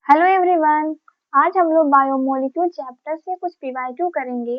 Hello everyone. आज हम लोग बायोमोलिक्यूल चैप्टर से कुछ पीवाईक्यू करेंगे।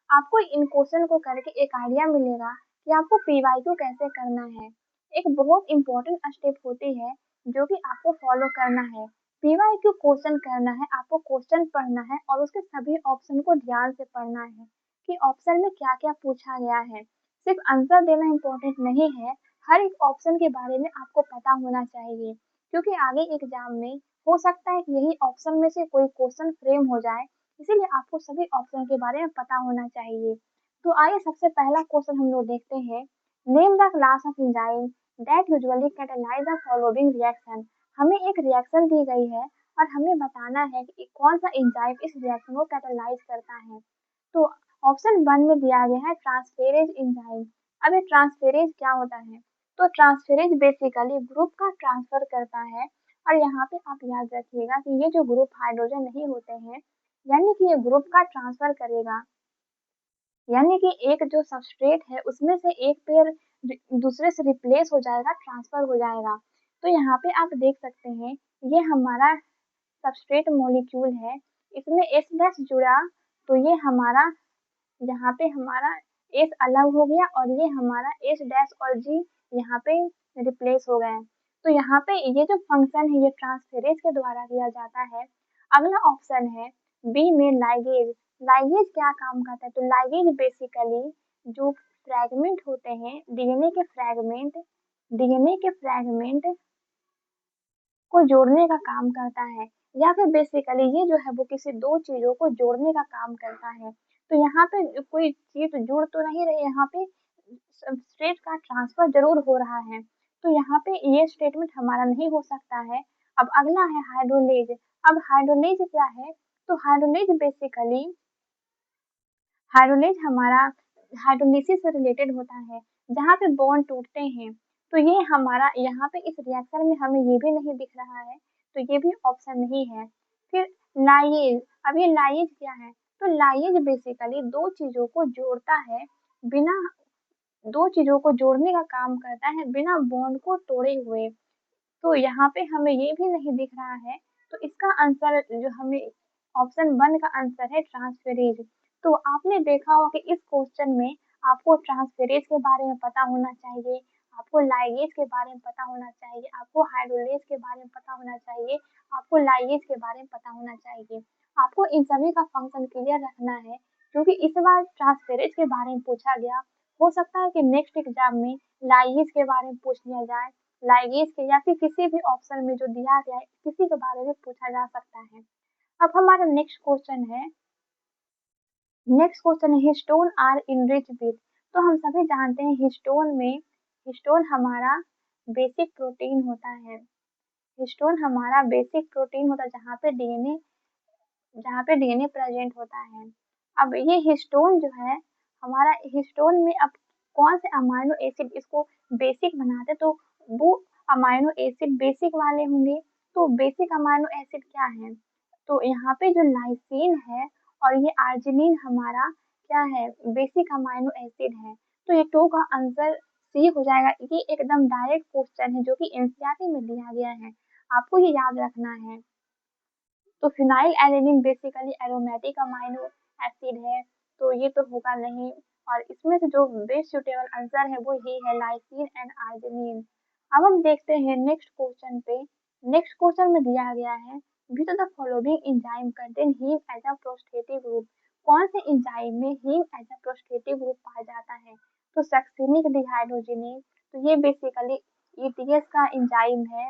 आपको इन क्वेश्चन को करके एक आइडिया मिलेगा कि आपको पीवाईक्यू कैसे करना है। एक बहुत इंपॉर्टेंट स्टेप होती है जो कि आपको फॉलो करना है। पीवाईक्यू क्वेश्चन करना है, आपको क्वेश्चन पढ़ना है और उसके सभी ऑप्शन को ध्यान से पढ़ना है कि ऑप्शन में क्या क्या पूछा गया है। सिर्फ आंसर देना इम्पोर्टेंट नहीं है, हर एक ऑप्शन के बारे में आपको पता होना चाहिए, क्योंकि आगे एग्जाम में हो सकता है कि यही ऑप्शन में से कोई क्वेश्चन फ्रेम हो जाए। इसीलिए आपको सभी ऑप्शन के बारे में पता होना चाहिए। तो आइए सबसे पहला क्वेश्चन हम लोग देखते हैं। Name the class of enzyme that usually catalyse the following reaction. हमें एक रिएक्शन दी गई है और हमें बताना है कि कौन सा एंजाइम इस रिएक्शन को कैटालाइज करता है। तो ऑप्शन वन में दिया गया है ट्रांसफेरेज एंजाइम। अब ये ट्रांसफेरेज क्या होता है? तो ट्रांसफेरेज बेसिकली ग्रुप का ट्रांसफर करता है। और यहाँ पे आप याद रखिएगा कि ये जो ग्रुप हाइड्रोजन नहीं होते हैं, यानी कि ये ग्रुप का ट्रांसफर करेगा, यानी कि एक जो सबस्ट्रेट है उसमें से एक पेयर दूसरे से रिप्लेस हो जाएगा, ट्रांसफर हो जाएगा। तो यहाँ पे आप देख सकते हैं, ये हमारा सबस्ट्रेट मॉलिक्यूल है, इसमें एस डैश जुड़ा, तो ये हमारा यहाँ पे हमारा एस अलग हो गया और ये हमारा एस डैश और जी यहाँ पे रिप्लेस हो गए। तो यहाँ पे ये जो फंक्शन है ये ट्रांसफेरेज के द्वारा किया जाता है। अगला ऑप्शन है बी में लाइगेज। लाइगेज क्या काम करता है? तो लाइगेज बेसिकली जो फ्रैगमेंट होते हैं, डीएनए के फ्रैगमेंट को जोड़ने का काम करता है, या फिर बेसिकली ये जो है वो किसी दो चीजों को जोड़ने का काम करता है। तो यहाँ पे कोई चीज जुड़ तो नहीं रही, यहाँ पे स्टेट का ट्रांसफर जरूर हो रहा है। तो यहाँ पे ये स्टेटमेंट हमारा नहीं हो सकता है। अब अगला है हाइड्रोलेज। अब हाइड्रोलेज क्या है? तो हाइड्रोलेज बेसिकली हाइड्रोलेज हमारा हाइड्रोलिसिस से रिलेटेड होता है, जहाँ पे बॉन्ड टूटते हैं। तो ये हमारा यहाँ पे इस रिएक्शन में हमें ये भी नहीं दिख रहा है, तो ये भी ऑप्शन नहीं है। फिर लाइएज। अब ये लाइएज क्या है? तो लाइएज बेसिकली दो चीजों को जोड़ता है, बिना दो चीजों को जोड़ने का काम करता है बिना बॉन्ड को तोड़े हुए। तो यहाँ पे हमें ये भी नहीं दिख रहा है। तो इसका आंसर जो हमें ऑप्शन वन का आंसर है ट्रांसफेरेज। तो आपने देखा होगा कि इस क्वेश्चन में आपको ट्रांसफेरेज के बारे में पता होना चाहिए, आपको लाइगेज के बारे में पता होना चाहिए, आपको हाइड्रोलेज के बारे में पता होना चाहिए, आपको लाइगेज के बारे में पता होना चाहिए। आपको इन सभी का फंक्शन क्लियर रखना है, क्योंकि इस बार ट्रांसफेरेज के बारे में पूछा गया। हो सकता है कि नेक्स्ट एग्जाम में लाइगेज के बारे में पूछ लिया जाए, लाइगेज के या फिर किसी भी ऑप्शन में जो दिया गया है किसी के बारे में पूछा जा सकता है। अब हमारा नेक्स्ट क्वेश्चन है हिस्टोन आर इनरिच विद। तो हम सभी जानते हैं हिस्टोन हमारा बेसिक प्रोटीन होता है। हिस्टोन हमारा बेसिक प्रोटीन होता है जहाँ पे डीएनए प्रेजेंट होता है। अब ये हिस्टोन जो है हमारा, हिस्टोन में अब कौन से अमाइनो एसिड इसको बेसिक बनाते, तो वो अमाइनो एसिड बेसिक वाले होंगे। तो बेसिक अमाइनो एसिड क्या है? तो यहाँ पे जो लाइसिन है और ये आर्जिनिन हमारा क्या है? बेसिक अमाइनो एसिड है। तो ये टू का आंसर सी हो जाएगा। ये एकदम डायरेक्ट क्वेश्चन है जो कि एनसीईआरटी में दिया गया है, आपको ये याद रखना है। तो phenyl alanine basically aromatic amino acid है, तो ये तो होगा नहीं। और इसमें से जो बेस्ट सुटेबल आंसर है वो ये है लाइसिन एंड आर्जिनिन। अब हम देखते हैं नेक्स्ट क्वेश्चन पे। नेक्स्ट क्वेश्चन में दिया गया है which of the following enzyme contain heme as a prosthetic group. कौन से एंजाइम में heme as a prosthetic group पाया जाता है? तो सक्सिनिक डिहाइड्रोजिनेज। तो ये बेसिकली ईटीएस का एंजाइम है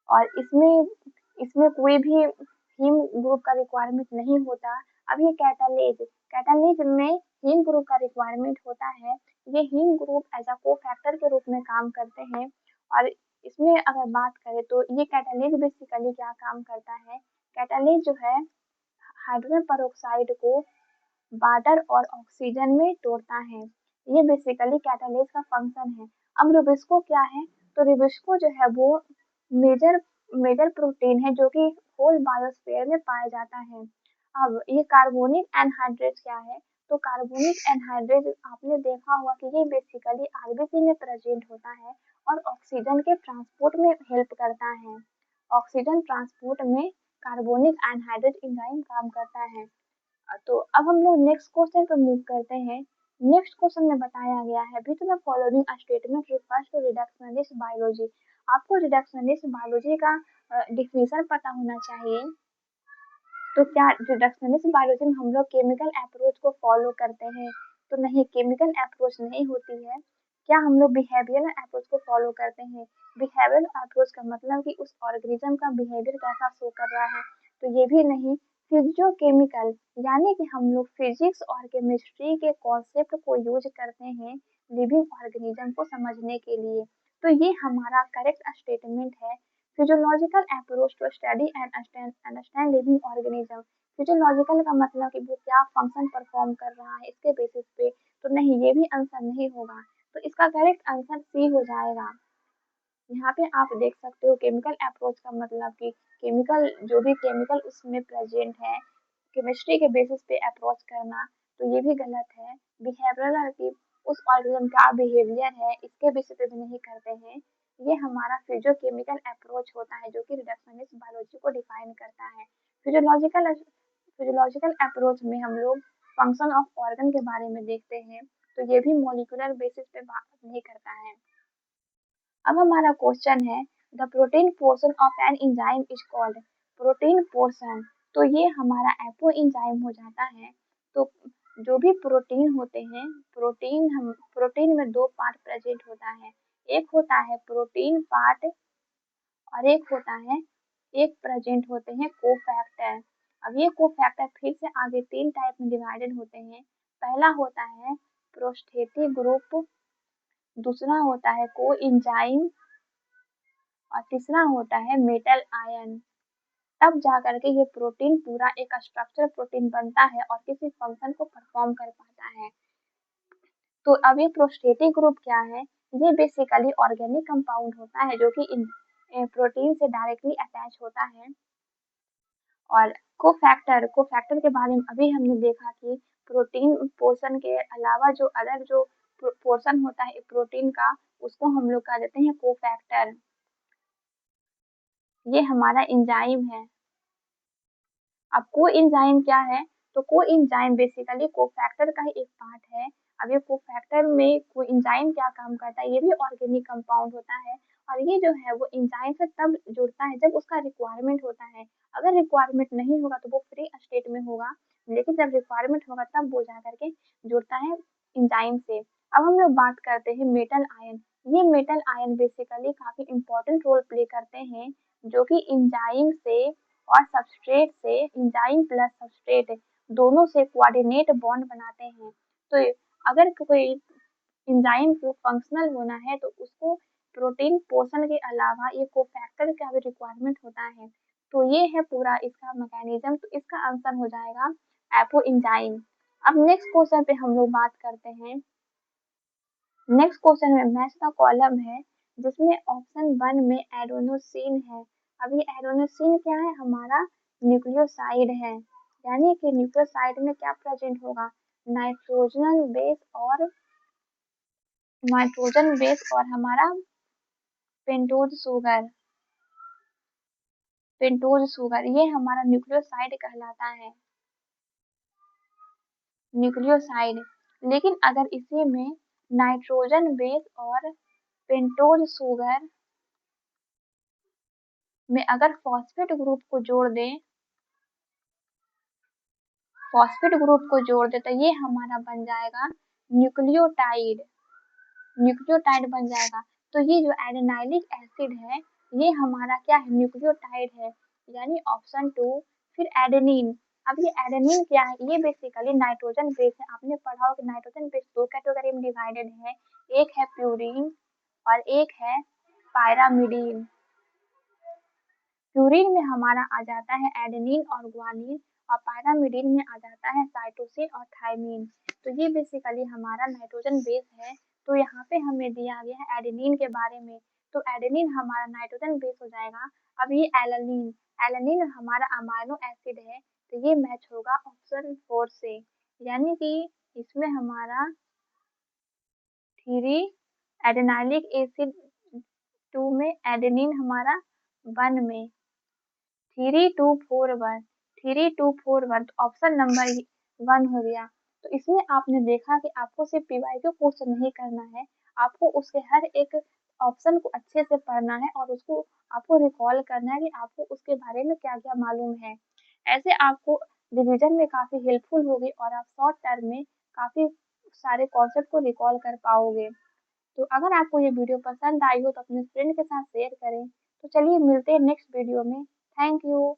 और इसमें इसमें कोई भी हीम ग्रुप का रिक्वायरमेंट नहीं होता। अब ये कैटालेज में हीम ग्रुप का रिक्वायरमेंट होता है। ये haem group as a cofactor के रूप में काम करते हैं। और इसमें अगर बात करें तो ये कैटालेज बेसिकली क्या काम करता है? कैटालेज जो है हाइड्रोजन पेरोक्साइड को वाटर और ऑक्सीजन में तोड़ता है। ये बेसिकली कैटालेज का फंक्शन है। अब रुबिस्को क्या है? तो रुबिस्को जो है वो मेजर मेजर प्रोटीन है जो कि होल बायोस्फीयर में पाया जाता है। अब ये कार्बोनिक एनहाइड्रेट क्या है? तो कार्बोनिक एनहाइड्रेट आपने देखा होगा कि ये बेसिकली आरबीसी में प्रेजेंट होता है और ऑक्सीजन के ट्रांसपोर्ट में हेल्प करता है। ऑक्सीजन ट्रांसपोर्ट में कार्बोनिक एनहाइड्रेट एंजाइम काम करता है। तो अब हम लोग नेक्स्ट क्वेश्चन पर मूव करते हैं। नेक्स्ट क्वेश्चन में बताया गया है which the following statement refers to reductionist biology. आपको रिडक्शनिस्ट बायोलॉजी का डिफिनेशन पता होना चाहिए। तो क्या रिडक्शनिस्ट बायोलॉजी में हम लोग केमिकल अप्रोच को फॉलो करते हैं? तो नहीं, केमिकल अप्रोच नहीं होती है। क्या हम लोग बिहेवियरल अप्रोच को फॉलो करते हैं? बिहेवियरल अप्रोच का मतलब कि उस ऑर्गेनिज्म का बिहेवियर कैसा शो कर रहा है, तो ये भी नहीं। फिजियोकेमिकल यानी कि हम लोग फिजिक्स और केमिस्ट्री के कॉन्सेप्ट को यूज करते हैं लिविंग ऑर्गेनिज्म को समझने के लिए। तो ये हमारा करेक्ट स्टेटमेंट है। Physiological approach to study and understand living organism. Physiological का मतलब कि वो क्या फंक्शन परफॉर्म कर रहा है इसके बेसिस पे। तो नहीं, ये भी आंसर नहीं होगा। तो इसका करेक्ट आंसर सी हो जाएगा। यहाँ पे आप देख सकते हो केमिकल अप्रोच का मतलब कि केमिकल, जो भी केमिकल उसमें प्रेजेंट है, केमिस्ट्री के बेसिस पे अप्रोच करना, तो ये भी गलत है। बिहेवियरल की उस ऑर्गेनिज्म का बिहेवियर है इसके बेसिस पे भी नहीं करते हैं। ये हमारा फिजियोकेमिकल अप्रोच होता है जो कि रिडक्शनिस्ट बायोलॉजी को डिफाइन करता है। फिजियोलॉजिकल फिजियोलॉजिकल अप्रोच में हम लोग फंक्शन ऑफ ऑर्गन के बारे में देखते हैं, तो ये भी मॉलिक्यूलर बेसिस पे बात नहीं करता है। अब हमारा क्वेश्चन है the protein portion of an enzyme is called. Protein portion, तो ये हमारा एपो एंजाइम हो जाता है। तो जो भी प्रोटीन होते हैं, प्रोटीन में दो पार्ट प्रेजेंट होता है। एक होता है प्रोटीन पार्ट और एक प्रेजेंट होते हैं कोफैक्टर। अब ये कोफैक्टर फिर से आगे तीन टाइप में डिवाइडेड होते हैं। पहला होता है प्रोस्थेटिक ग्रुप, दूसरा होता है को एंजाइम और तीसरा होता है मेटल आयन। तब जाकर के ये प्रोटीन पूरा एक स्ट्रक्चर प्रोटीन बनता है और किसी फंक्शन को परफॉर्म कर पाता है। तो अब ये प्रोस्थेटिक ग्रुप क्या है? ये बेसिकली ऑर्गेनिक कंपाउंड होता है जो कि प्रोटीन से डायरेक्टली अटैच होता है। और कोफैक्टर के बारे में अभी हमने देखा कि प्रोटीन पोर्शन के अलावा जो अदर जो पोर्शन होता है प्रोटीन का, उसको हम लोग कह देते हैं कोफैक्टर। ये हमारा एंजाइम है। अब कोएंजाइम क्या है? तो कोएंजाइम बेसिकली कोफैक्टर का ही एक पार्ट है। अब ये कोफैक्टर में कोएंजाइम क्या काम करता है? ये भी ऑर्गेनिक कंपाउंड होता है और ये जो है वो एंजाइम से तब जुड़ता है जब उसका रिक्वायरमेंट होता है। अगर रिक्वायरमेंट नहीं होगा तो वो फ्री स्टेट में होगा, लेकिन जब रिक्वायरमेंट होगा तब वो जा करके जुड़ता है एंजाइम से। अब हम लोग बात करते हैं मेटल आयन। ये मेटल आयन बेसिकली काफी इंपॉर्टेंट रोल प्ले करते हैं जो कि एंजाइम से और सबस्ट्रेट से, एंजाइम प्लस सबस्ट्रेट दोनों से कोऑर्डिनेट बॉन्ड बनाते हैं। तो अगर कोई एंजाइम को फंक्शनल होना है तो उसको प्रोटीन पोर्शन के अलावा ये कोफैक्टर का भी रिक्वायरमेंट होता है। तो ये है पूरा इसका मैकेनिज्म। तो इसका आंसर हो जाएगा एपो एंजाइम। अब नेक्स्ट क्वेश्चन पे हम लोग बात करते हैं। नेक्स्ट क्वेश्चन में मैथ्स का कॉलम है जिसमें ऑप्शन 1 में एडेनोसिन है। अब ये एडेनोसिन क्या है? हमारा न्यूक्लियोसाइड है। यानी कि न्यूक्लियोसाइड में क्या प्रेजेंट होगा? नाइट्रोजन बेस और हमारा पेंटोज शुगर ये हमारा न्यूक्लियोसाइड कहलाता है, न्यूक्लियोसाइड। लेकिन अगर इसी में नाइट्रोजन बेस और पेंटोज शुगर में अगर फॉस्फेट ग्रुप को जोड़ दे तो ये हमारा बन जाएगा न्यूक्लियोटाइड। न्यूक्लियोटाइड बन जाएगा। तो ये जो एडेनाइलिक एसिड है ये हमारा क्या है? न्यूक्लियोटाइड है, यानी ऑप्शन 2। फिर एडेनिन। अब ये एडेनिन क्या है? ये बेसिकली नाइट्रोजन बेस है। आपने पढ़ा हो कि नाइट्रोजन बेस दो कैटेगरी में डिवाइडेड है, एक है प्यूरीन और एक है पायरामिडीन। प्यूरीन में हमारा आ जाता है एडेनिन और ग्वानिन और पायरामिडीन में आ जाता है साइटोसिन और थायमीन। तो ये बेसिकली हमारा नाइट्रोजन बेस है। तो यहाँ पे हमें दिया गया है एडेनिन के बारे में। तो एडेनिन हमारा नाइट्रोजन बेस हो जाएगा। अब ये एलानिन, एलानिन हमारा अमाइनो एसिड है। तो ये मैच होगा ऑप्शन 4 से, यानी कि इसमें हमारा 3 एडेनाइलिक एसिड 2 में, एडेनिन हमारा 1 में। 3241 3241 तो ऑप्शन नंबर 1 हो गया। तो इसमें आपने देखा कि आपको सिर्फ पीवाईक्यू क्वेश्चन नहीं करना है, आपको उसके हर एक ऑप्शन को अच्छे से पढ़ना है और उसको आपको रिकॉल करना है कि आपको उसके बारे में क्या-क्या मालूम है। ऐसे आपको रिवीजन में काफ़ी हेल्पफुल होगी और आप शॉर्ट टर्म में काफ़ी सारे कॉन्सेप्ट को रिकॉल कर पाओगे। तो अगर आपको ये वीडियो पसंद आई हो तो अपने फ्रेंड के साथ शेयर करें। तो चलिए मिलते हैं नेक्स्ट वीडियो में। Thank you.